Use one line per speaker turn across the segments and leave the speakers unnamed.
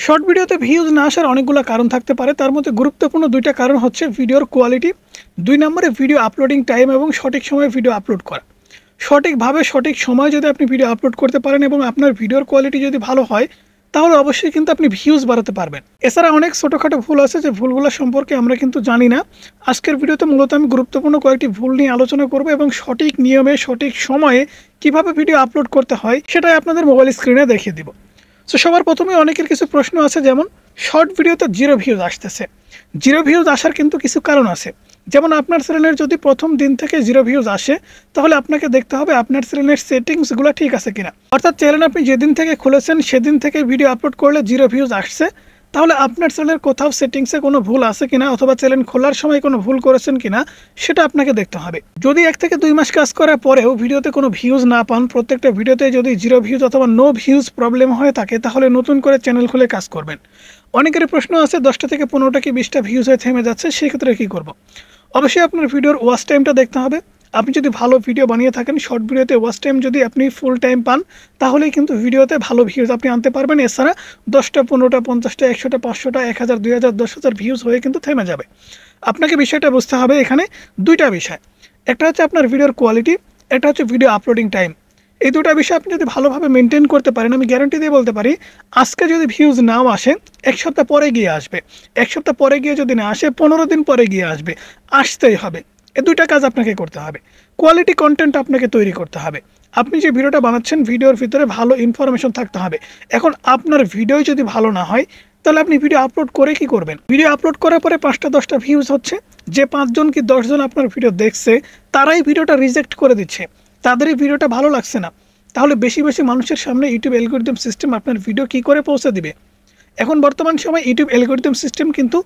Short ভিডিওতে views না আসার অনেকগুলো কারণ থাকতে পারে। তার মধ্যে গুরুত্বপূর্ণ দুইটা কারণ হচ্ছে ভিডিওর কোয়ালিটি, ২ নম্বরে ভিডিও আপলোডিং টাইম এবং সঠিক সময়ে ভিডিও আপলোড করা। সঠিকভাবে সঠিক সময়ে যদি আপনি ভিডিও আপলোড করতে পারেন এবং আপনার ভিডিওর কোয়ালিটি যদি ভালো হয়, তাহলে অবশ্যই কিন্তু আপনি ভিউজ বাড়াতে পারবেন। এছাড়া অনেক ছোটোখাটো ভুল আছে, যে ভুলগুলো সম্পর্কে আমরা কিন্তু জানি না। আজকের ভিডিওতে মূলত আমি গুরুত্বপূর্ণ কয়েকটি ভুল নিয়ে আলোচনা করব এবং সঠিক নিয়মে সঠিক সময়ে কিভাবে ভিডিও আপলোড করতে হয় সেটাই আপনাদের মোবাইল স্ক্রিনে দেখিয়ে দিব। সো সবার প্রথমে অনেকের কিছু প্রশ্ন আছে, যেমন শর্ট ভিডিওতে 0 ভিউজ আসতেছে। 0 ভিউজ আসার কিন্তু কিছু কারণ আছে। যেমন আপনার চ্যানেলের যদি প্রথম দিন থেকে 0 ভিউজ আসে, তাহলে আপনাকে দেখতে হবে আপনার চ্যানেলের সেটিংসগুলো ঠিক আছে কিনা। অর্থাৎ চ্যানেল আপনি যেদিন থেকে খুলেছেন সেদিন থেকে ভিডিও আপলোড করলে 0 ভিউজ আসছে, তাহলে আপনার চ্যানেলের কোথাও সেটিংসে কোনো ভুল আছে কিনা, অথবা চ্যানেল খোলার সময় কোনো ভুল করেছেন কিনা সেটা আপনাকে দেখতে হবে। যদি 1 থেকে 2 মাস কাজ করার পরেও ভিডিওতে কোনো ভিউজ না পান, প্রত্যেকটা ভিডিওতে যদি 0 ভিউজ অথবা নো ভিউজ প্রবলেম হয়ে থাকে, তাহলে নতুন করে চ্যানেল খুলে কাজ করবেন। অনেকেরই প্রশ্ন আছে 10টা থেকে 15টা কি 20টা ভিউজ হয়ে থেমে যাচ্ছে, সেক্ষেত্রে কী করব। অবশ্যই আপনার ভিডিওর ওয়াচ টাইমটা দেখতে হবে। আপনি যদি ভালো ভিডিও বানিয়ে থাকেন, শর্ট ভিডিওতে ওয়াচ টাইম যদি আপনি ফুল টাইম পান, তাহলেই কিন্তু ভিডিওতে ভালো ভিউজ আপনি আনতে পারবেন। এছাড়া 10টা 15টা 50টা 100টা 500টা 1000 2000 10,000 ভিউজ হয়ে কিন্তু থেমে যাবে। আপনাকে বিষয়টা বুঝতে হবে এখানে দুইটা বিষয়। একটা হচ্ছে আপনার ভিডিওর কোয়ালিটি, একটা হচ্ছে ভিডিও আপলোডিং টাইম। এই দুটো বিষয় আপনি যদি ভালোভাবে মেনটেন করতে পারেন, আমি গ্যারান্টি দিয়ে বলতে পারি, আজকে যদি ভিউজ নাও আসে, 1 সপ্তাহ পরে গিয়ে আসবে। 1 সপ্তাহ পরে গিয়ে যদি না আসে, 15 দিন পরে গিয়ে আসবে, আসতেই হবে। এই দুইটা কাজ আপনাকে করতে হবে। কোয়ালিটি কন্টেন্ট আপনাকে তৈরি করতে হবে। আপনি যে ভিডিওটা বানাচ্ছেন, ভিডিওর ভিতরে ভালো ইনফরমেশন থাকতে হবে। এখন আপনার ভিডিও যদি ভালো না হয়, তাহলে আপনি ভিডিও আপলোড করে কি করবেন? ভিডিও আপলোড করার পরে 5টা 10টা ভিউজ হচ্ছে, যে 5 জন কি 10 জন আপনার ভিডিও দেখছে, তারাই ভিডিওটা রিজেক্ট করে দিচ্ছে, তাদের এই ভিডিওটা ভালো লাগছে না। তাহলে বেশি বেশি মানুষের সামনে ইউটিউব অ্যালগরিদম সিস্টেম আপনার ভিডিও কি করে পৌঁছে দিবে? এখন বর্তমান সময় ইউটিউব অ্যালগরিদম সিস্টেম কিন্তু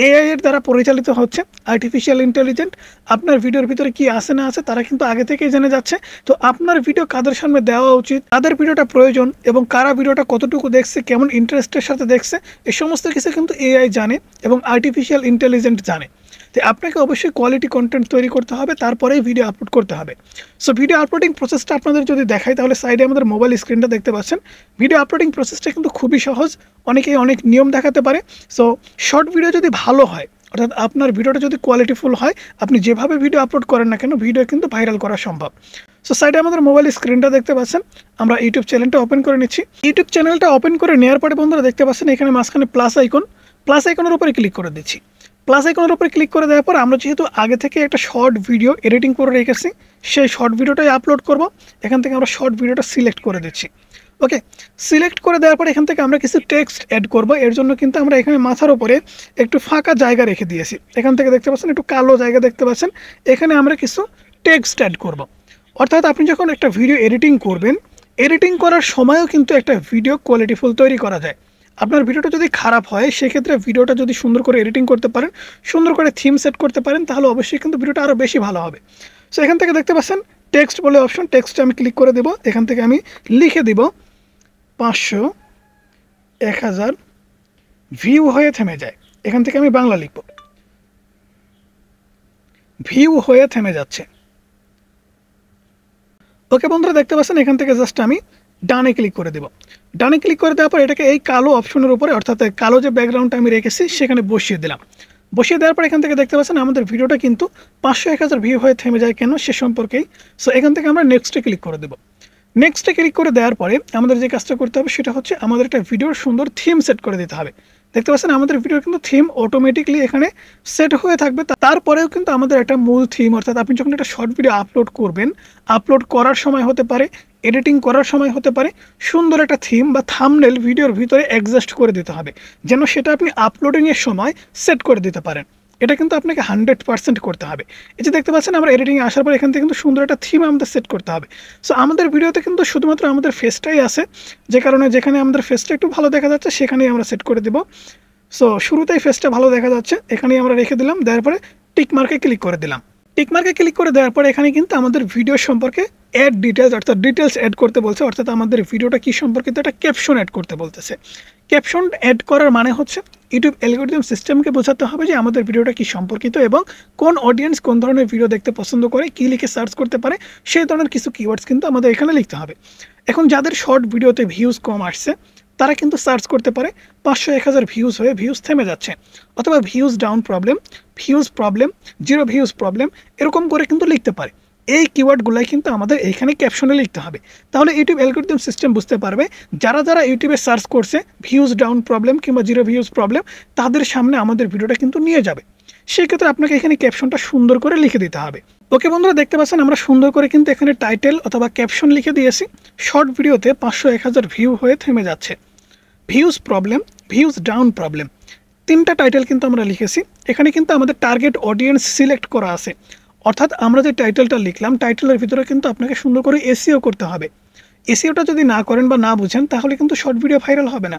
এআই এর দ্বারা পরিচালিত হচ্ছে, আর্টিফিশিয়াল ইন্টেলিজেন্ট। আপনার ভিডিওর ভিতরে কি আছে না আছে তারা কিন্তু আগে থেকেই জেনে যাচ্ছে। তো আপনার ভিডিও কাদের সামনে দেওয়া উচিত, কাদের ভিডিওটা প্রয়োজন, এবং কারা ভিডিওটা কতটুকু দেখছে, কেমন ইন্টারেস্টের সাথে দেখছে, এই সমস্ত কিছু কিন্তু এআই জানে এবং আর্টিফিশিয়াল ইন্টেলিজেন্ট জানে। তো আপনাকে অবশ্যই কোয়ালিটি কন্টেন্ট তৈরি করতে হবে, তারপরেই ভিডিও আপলোড করতে হবে। সো ভিডিও আপলোডিং প্রসেসটা আপনাদের যদি দেখাই, তাহলে সাইডে আমাদের মোবাইল স্ক্রিনটা দেখতে পাচ্ছেন। ভিডিও আপলোডিং প্রসেসটা কিন্তু খুবই সহজ, অনেকেই অনেক নিয়ম দেখাতে পারে। সো শর্ট ভিডিও যদি ভালো হয়, অর্থাৎ আপনার ভিডিওটা যদি কোয়ালিটিফুল হয়, আপনি যেভাবে ভিডিও আপলোড করেন না কেন, ভিডিও কিন্তু ভাইরাল করা সম্ভব। সো সাইডে আমাদের মোবাইল স্ক্রিনটা দেখতে পাচ্ছেন। আমরা ইউটিউব চ্যানেলটা ওপেন করে নিচ্ছি। ইউটিউব চ্যানেলটা ওপেন করে নেওয়ার পরে বন্ধুরা দেখতে পাচ্ছেন এখানে মাঝখানে প্লাস আইকনের উপরে ক্লিক করে দিচ্ছি। প্লাস আইকনের উপরে ক্লিক করে দেওয়ার পর আমরা যেহেতু আগে থেকে একটা শর্ট ভিডিও এডিটিং করে রেখেছি, সেই শর্ট ভিডিওটাই আপলোড করব। এখান থেকে আমরা শর্ট ভিডিওটা সিলেক্ট করে দিচ্ছি। ওকে, সিলেক্ট করে দেওয়ার পর এখান থেকে আমরা কিছু টেক্সট অ্যাড করব। এর জন্য কিন্তু আমরা এখানে মাথার উপরে একটু ফাঁকা জায়গা রেখে দিয়েছি। এখান থেকে দেখতে পাচ্ছেন একটু কালো জায়গা দেখতে পাচ্ছেন, এখানে আমরা কিছু টেক্সট অ্যাড করব। অর্থাৎ আপনি যখন একটা ভিডিও এডিটিং করবেন, এডিটিং করার সময়ও কিন্তু একটা ভিডিও কোয়ালিটিফুল তৈরি করা যায়। আপনার ভিডিওটা যদি খারাপ হয়, সেক্ষেত্রে ভিডিওটা যদি সুন্দর করে এডিটিং করতে পারেন, সুন্দর করে থিম সেট করতে পারেন, তাহলে অবশ্যই কিন্তু ভিডিওটা আরও বেশি ভালো হবে। সো এখান থেকে দেখতে পাচ্ছেন টেক্সট বলে অপশন, টেক্সটে আমি ক্লিক করে দেব। এখান থেকে আমি লিখে দিব 500 1000 ভিউ হয়ে থেমে যায়। এখান থেকে আমি বাংলা লিখব, ভিউ হয়ে থেমে যাচ্ছে। ওকে বন্ধুরা দেখতে পাচ্ছেন এখান থেকে জাস্ট আমি ডানে ক্লিক করে দেব। ডানে ক্লিক করে দেওয়ার পর এটাকে এই কালো অপশনের উপরে, অর্থাৎ কালো যে ব্যাকগ্রাউন্ডটা আমি রেখেছি সেখানে বসিয়ে দিলাম। বসিয়ে দেওয়ার পর এখান থেকে দেখতে পাচ্ছেন আমাদের ভিডিওটা কিন্তু 500 1000 ভিউ হয়ে থেমে যায় কেন, সে সম্পর্কেই। সো এখান থেকে আমরা নেক্সটে ক্লিক করে দেব। নেক্সটে ক্লিক করে দেওয়ার পরে আমাদের যে কাজটা করতে হবে সেটা হচ্ছে আমাদের একটা ভিডিওর সুন্দর থিম সেট করে দিতে হবে। দেখতে পাচ্ছেন আমাদের ভিডিওর কিন্তু থিম অটোমেটিকলি এখানে সেট হয়ে থাকবে। তারপরেও কিন্তু আমাদের একটা মূল থিম, অর্থাৎ আপনি যখন একটা শর্ট ভিডিও আপলোড করবেন, আপলোড করার সময় হতে পারে, এডিটিং করার সময় হতে পারে, সুন্দর একটা থিম বা থাম্বনেল ভিডিওর ভিতরে অ্যাডজাস্ট করে দিতে হবে, যেন সেটা আপনি আপলোডিংয়ের সময় সেট করে দিতে পারেন। এটা কিন্তু আপনাকে 100% করতে হবে। এই যে দেখতে পাচ্ছেন আমরা এডিটিংয়ে আসার পর এখান থেকে কিন্তু সুন্দর একটা থিম আমাদের সেট করতে হবে। সো আমাদের ভিডিওতে কিন্তু শুধুমাত্র আমাদের ফেসটাই আছে, যে কারণে যেখানে আমাদের ফেসটা একটু ভালো দেখা যাচ্ছে সেখানেই আমরা সেট করে দেব। সো শুরুতেই ফেসটা ভালো দেখা যাচ্ছে, এখানেই আমরা রেখে দিলাম। দেওয়ার পরে টিক মার্কে ক্লিক করে দিলাম। টিক মার্কে ক্লিক করে দেওয়ার পরে এখানে কিন্তু আমাদের ভিডিও সম্পর্কে অ্যাড ডিটেলস, অর্থাৎ ডিটেলস অ্যাড করতে বলছে, অর্থাৎ আমাদের ভিডিওটা কী সম্পর্কিত একটা ক্যাপশন অ্যাড করতে বলতেছে। ক্যাপশন অ্যাড করার মানে হচ্ছে ইউটিউব অ্যালগরিদম সিস্টেমকে বোঝাতে হবে যে আমাদের ভিডিওটা কী সম্পর্কিত এবং কোন অডিয়েন্স কোন ধরনের ভিডিও দেখতে পছন্দ করে, কী লিখে সার্চ করতে পারে, সেই ধরনের কিছু কিওয়ার্ডস কিন্তু আমাদের এখানে লিখতে হবে। এখন যাদের শর্ট ভিডিওতে ভিউজ কম আসছে, তারা কিন্তু সার্চ করতে পারে 500-1000 ভিউজ হয়ে ভিউজ থেমে যাচ্ছে, অথবা views down problem, views problem, 0 views problem, এরকম করে কিন্তু লিখতে পারে। এই কিওয়ার্ডগুলাই কিন্তু আমাদের এইখানে ক্যাপশনে লিখতে হবে। তাহলে ইউটিউব অ্যালগরিদম সিস্টেম বুঝতে পারবে যারা যারা ইউটিউবে সার্চ করছে ভিউজ ডাউন প্রবলেম কিংবা 0 ভিউজ প্রবলেম, তাদের সামনে আমাদের ভিডিওটা কিন্তু নিয়ে যাবে। সেক্ষেত্রে আপনাকে এখানে ক্যাপশনটা সুন্দর করে লিখে দিতে হবে। ওকে বন্ধুরা, দেখতে পাচ্ছেন আমরা সুন্দর করে কিন্তু এখানে টাইটেল অথবা ক্যাপশন লিখে দিয়েছি। শর্ট ভিডিওতে 500-1000 ভিউ হয়ে থেমে যাচ্ছে, views problem, views down problem, 3টা টাইটেল কিন্তু আমরা লিখেছি। এখানে কিন্তু আমাদের টার্গেট অডিয়েন্স সিলেক্ট করা আছে, অর্থাৎ আমরা যে টাইটেলটা লিখলাম টাইটেলের ভিতরে কিন্তু আপনাকে সুন্দর করে এসইও করতে হবে। এসইওটা যদি না করেন বা না বুঝেন তাহলে কিন্তু শর্ট ভিডিও ভাইরাল হবে না।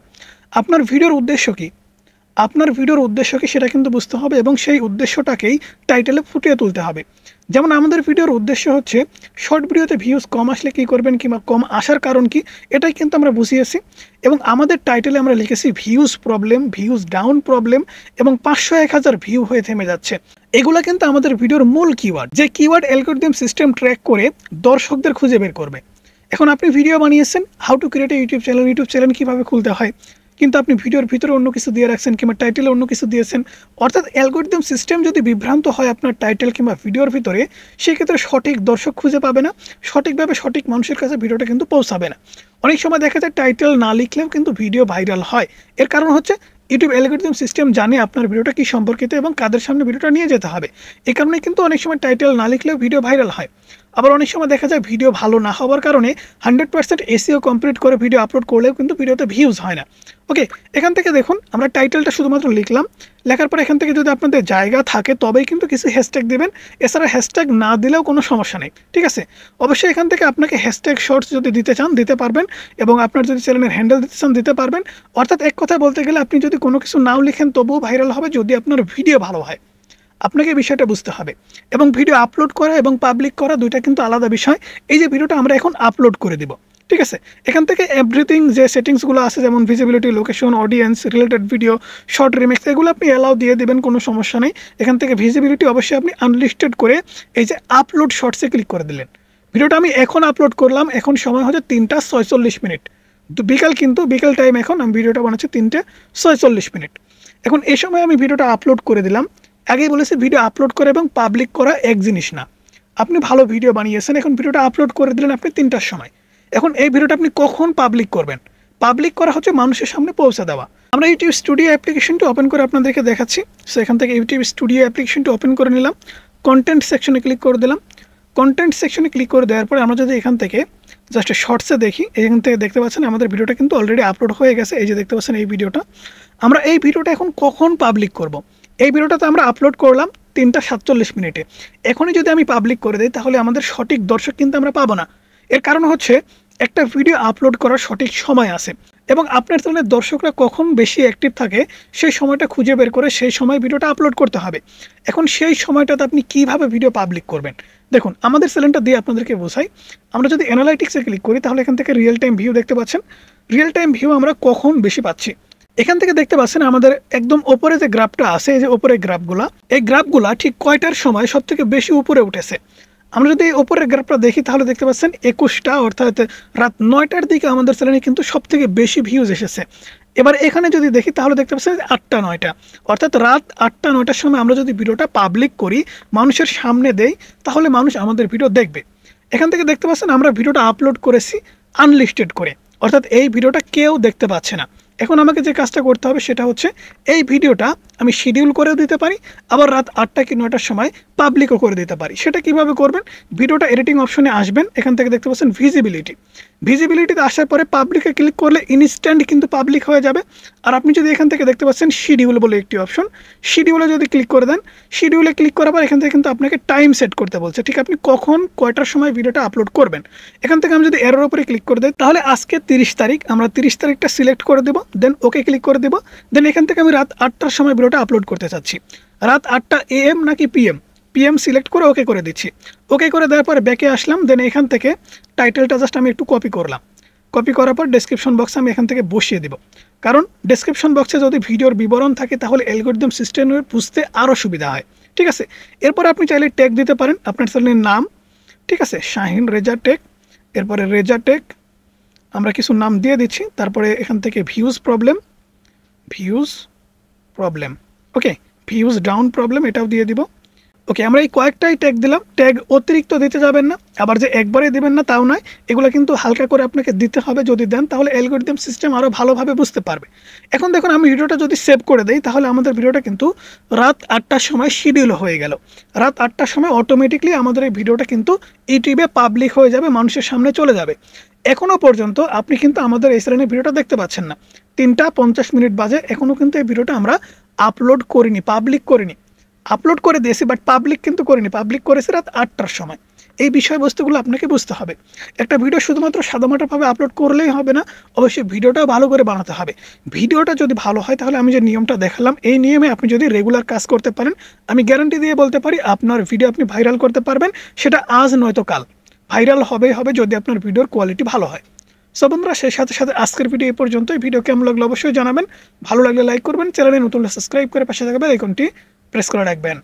আপনার ভিডিওর উদ্দেশ্য কী, সেটা কিন্তু বুঝতে হবে এবং সেই উদ্দেশ্যটাকেই টাইটেলে ফুটিয়ে তুলতে হবে। যেমন আমাদের ভিডিওর উদ্দেশ্য হচ্ছে শর্ট ভিডিওতে ভিউজ কম আসলে কী করবেন কিংবা কম আসার কারণ কি, এটাই কিন্তু আমরা বুঝিয়েছি। এবং আমাদের টাইটেলে আমরা লিখেছি views problem, views down problem এবং 500-1000 ভিউ হয়ে থেমে যাচ্ছে। এগুলো কিন্তু আমাদের ভিডিওর মূল কিওয়ার্ড, যে কিওয়ার্ড অ্যালগরিদম সিস্টেম ট্র্যাক করে দর্শকদের খুঁজে বের করবে। এখন আপনি ভিডিও বানিয়েছেন how to create a YouTube channel কীভাবে খুলতে হয়, কিন্তু আপনি ভিডিওর ভিতরে অন্য কিছু দিয়ে রাখছেন কিংবা টাইটেলে অন্য কিছু দিয়েছেন। অর্থাৎ অ্যালগরিদম সিস্টেম যদি বিভ্রান্ত হয় আপনার টাইটেল কিংবা ভিডিওর ভিতরে, সেক্ষেত্রে সঠিক দর্শক খুঁজে পাবে না, সঠিকভাবে সঠিক মানুষের কাছে ভিডিওটা কিন্তু পৌঁছাবে না। অনেক সময় দেখা যায় টাইটেল না লিখলেও কিন্তু ভিডিও ভাইরাল হয়। এর কারণ হচ্ছে ইউটিউব অ্যালগরিদম সিস্টেম জানে আপনার ভিডিওটা কী সম্পর্কিত এবং কাদের সামনে ভিডিওটা নিয়ে যেতে হবে। এই কারণে কিন্তু অনেক সময় টাইটেল না লিখলেও ভিডিও ভাইরাল হয়। আবার অনেক সময় দেখা যায় ভিডিও ভালো না হওয়ার কারণে 100% এসইও কমপ্লিট করে ভিডিও আপলোড করলেও কিন্তু ভিডিওতে ভিউজ হয় না। ওকে, এখান থেকে দেখুন আমরা টাইটেলটা শুধুমাত্র লিখলাম, লেখার পর এখান থেকে যদি আপনাদের জায়গা থাকে তবেই কিন্তু কিছু হ্যাশট্যাগ দেবেন, এছাড়া হ্যাশট্যাগ না দিলেও কোনো সমস্যা নেই, ঠিক আছে। অবশ্যই এখান থেকে আপনাকে হ্যাশট্যাগ শর্টস যদি দিতে চান দিতে পারবেন, এবং আপনার যদি চ্যানেলের হ্যান্ডেল দিতে চান দিতে পারবেন। অর্থাৎ এক কথায় বলতে গেলে আপনি যদি কোনো কিছু নাও লিখেন তবুও ভাইরাল হবে যদি আপনার ভিডিও ভালো হয়। আপনাকে বিষয়টা বুঝতে হবে। এবং ভিডিও আপলোড করা এবং পাবলিক করা দুইটা কিন্তু আলাদা বিষয়। এই যে ভিডিওটা আমরা এখন আপলোড করে দিব, ঠিক আছে। এখান থেকে এভরিথিং যে সেটিংসগুলো আছে যেমন visibility, location, audience, related video, short remix, এগুলো আপনি অ্যালাউ দিয়ে দেবেন, কোনো সমস্যা নেই। এখান থেকে ভিজিবিলিটি অবশ্যই আপনি আনলিস্টেড করে এই যে আপলোড শর্টসে ক্লিক করে দিলেন। ভিডিওটা আমি এখন আপলোড করলাম, এখন সময় হচ্ছে 3:46 তো বিকাল টাইম। এখন আমি ভিডিওটা বানাচ্ছি 3:46। এখন এই সময় আমি ভিডিওটা আপলোড করে দিলাম। আগেই বলেছি ভিডিও আপলোড করা এবং পাবলিক করা এক জিনিস না। আপনি ভালো ভিডিও বানিয়েছেন, এখন ভিডিওটা আপলোড করে দিলেন আপনি 3টার সময়। এখন এই ভিডিওটা আপনি কখন পাবলিক করবেন? পাবলিক করা হচ্ছে মানুষের সামনে পৌঁছে দেওয়া। আমরা ইউটিউব স্টুডিও অ্যাপ্লিকেশনটি ওপেন করে আপনাদেরকে দেখাচ্ছি। সো এখান থেকে ইউটিউব স্টুডিও অ্যাপ্লিকেশনটি ওপেন করে নিলাম, কন্টেন্ট সেকশনে ক্লিক করে দিলাম। কন্টেন্ট সেকশনে ক্লিক করে দেওয়ার পরে আমরা যদি এখান থেকে জাস্ট শর্টসে দেখি, এখান থেকে দেখতে পাচ্ছেন আমাদের ভিডিওটা কিন্তু অলরেডি আপলোড হয়ে গেছে। এই যে দেখতে পাচ্ছেন এই ভিডিওটা, আমরা এই ভিডিওটা এখন কখন পাবলিক করব? এই ভিডিওটাতে আমরা আপলোড করলাম 3:47। এখনই যদি আমি পাবলিক করে দিই তাহলে আমাদের সঠিক দর্শক কিন্তু আমরা পাবো না। এর কারণ হচ্ছে একটা ভিডিও আপলোড করার সঠিক সময় আছে এবং আপনার চ্যানেলের দর্শকরা কখন বেশি অ্যাক্টিভ থাকে সেই সময়টা খুঁজে বের করে সেই সময় ভিডিওটা আপলোড করতে হবে। এখন সেই সময়টাতে আপনি কিভাবে ভিডিও পাবলিক করবেন? দেখুন আমাদের চ্যানেলটা দিয়ে আপনাদেরকে বোঝাই। আমরা যদি অ্যানালাইটিক্সে ক্লিক করি তাহলে এখান থেকে রিয়েল টাইম ভিউ দেখতে পাচ্ছেন। রিয়েল টাইম ভিউ আমরা কখন বেশি পাচ্ছি এখান থেকে দেখতে পাচ্ছেন আমাদের একদম ওপরে যে গ্রাফটা আছে, এই যে ওপরে গ্রাফগুলা, এই গ্রাফগুলা ঠিক কয়টার সময় সব থেকে বেশি উপরে উঠেছে। আমরা যদি এই ওপরের গ্রাফটা দেখি তাহলে দেখতে পাচ্ছেন 21টা, অর্থাৎ রাত 9টার দিকে আমাদের চ্যানেলে কিন্তু সব থেকে বেশি ভিউজ এসেছে। এবার এখানে যদি দেখি তাহলে দেখতে পাচ্ছেন 8টা-9টা, অর্থাৎ রাত 8টা-9টার সময় আমরা যদি ভিডিওটা পাবলিক করি, মানুষের সামনে দেই, তাহলে মানুষ আমাদের ভিডিও দেখবে। এখান থেকে দেখতে পাচ্ছেন আমরা ভিডিওটা আপলোড করেছি আনলিস্টেড করে, অর্থাৎ এই ভিডিওটা কেউ দেখতে পাচ্ছে না। এখন আমাকে যে কাজটা করতে হবে সেটা হচ্ছে এই ভিডিওটা আমি শিডিউল করেও দিতে পারি, আবার রাত 8টা কি 9টার সময় পাবলিকও করে দিতে পারি। সেটা কিভাবে করবেন? ভিডিওটা এডিটিং অপশনে আসবেন, এখান থেকে দেখতে পাচ্ছেন ভিজিবিলিটিতে আসার পরে পাবলিকে ক্লিক করলে ইনস্ট্যান্ট কিন্তু পাবলিক হয়ে যাবে। আর আপনি যদি এখান থেকে দেখতে পাচ্ছেন শিডিউল বলে একটি অপশন, শিডিউলে যদি ক্লিক করে দেন, শিডিউলে ক্লিক করার পর এখান থেকে কিন্তু আপনাকে টাইম সেট করতে বলছে, ঠিক আপনি কখন কয়টার সময় ভিডিওটা আপলোড করবেন। এখান থেকে আমি যদি এরোর উপরে ক্লিক করে দিই তাহলে আজকে 30 তারিখ, আমরা 30 তারিখটা সিলেক্ট করে দেবো, দেন ওকে ক্লিক করে দেবো। দেন এখান থেকে আমি রাত 8টার সময় ভিডিওটা আপলোড করতে চাচ্ছি। রাত 8টা AM নাকি পিএম সিলেক্ট করে ওকে করে দিচ্ছি। ওকে করে দেওয়ার পরে ব্যাকে আসলাম, দেন এখান থেকে টাইটেলটা জাস্ট আমি একটু কপি করলাম। কপি করার পর ডেসক্রিপশন বক্সে আমি এখান থেকে বসিয়ে দেবো, কারণ ডেসক্রিপশন বক্সে যদি ভিডিওর বিবরণ থাকে তাহলে অ্যালগরিদম সিস্টেমে বুঝতে আরও সুবিধা হয়, ঠিক আছে। এরপর আপনি চাইলে ট্যাগ দিতে পারেন আপনার চ্যানেলের নাম, ঠিক আছে, শাহিন রেজা টেক, এরপরে রেজা টেক, আমরা কিছু নাম দিয়ে দিচ্ছি, তারপরে এখান থেকে ভিউজ প্রবলেম, ওকে, ভিউজ ডাউন প্রবলেম এটাও দিয়ে দিব। ওকে, আমরা এই কয়েকটাই ট্যাগ দিলাম। ট্যাগ অতিরিক্ত দিতে যাবেন না, আবার যে একবারে দিবেন না তাও নয়, এগুলো কিন্তু হালকা করে আপনাকে দিতে হবে। যদি দেন তাহলে অ্যালগরিদম সিস্টেম আরও ভালোভাবে বুঝতে পারবে। এখন দেখুন আমি ভিডিওটা যদি সেভ করে দেই তাহলে আমাদের ভিডিওটা কিন্তু রাত 8টার সময় শিডিউল হয়ে গেল। রাত 8টার সময় অটোমেটিকলি আমাদের এই ভিডিওটা কিন্তু ইউটিউবে পাবলিক হয়ে যাবে, মানুষের সামনে চলে যাবে। এখনও পর্যন্ত আপনি কিন্তু আমাদের এই শ্রেণীর ভিডিওটা দেখতে পাচ্ছেন না। 3টা 50 বাজে, এখনও কিন্তু এই ভিডিওটা আমরা আপলোড করিনি, পাবলিক করিনি। আপলোড করে দিয়েছি বাট পাবলিক কিন্তু করিনি, পাবলিক করেছি রাত 8টার সময়। এই বিষয়বস্তুগুলো আপনাকে বুঝতে হবে। একটা ভিডিও শুধুমাত্র সাদামাটাভাবে আপলোড করলেই হবে না, অবশ্যই ভিডিওটাও ভালো করে বানাতে হবে। ভিডিওটা যদি ভালো হয় তাহলে আমি যে নিয়মটা দেখালাম এই নিয়মে আপনি যদি রেগুলার কাজ করতে পারেন, আমি গ্যারান্টি দিয়ে বলতে পারি আপনার ভিডিও আপনি ভাইরাল করতে পারবেন। সেটা আজ নয়তো কাল ভাইরাল হবেই হবে যদি আপনার ভিডিওর কোয়ালিটি ভালো হয়। সো বন্ধুরা, সেই সাথে সাথে আজকের ভিডিও এই পর্যন্তই। ভিডিও কেমন লাগলো অবশ্যই জানাবেন, ভালো লাগলে লাইক করবেন, চ্যানেলে নতুন সাবস্ক্রাইব করে পাশে থাকা বেল আইকনটি প্রেস করে রাখবেন।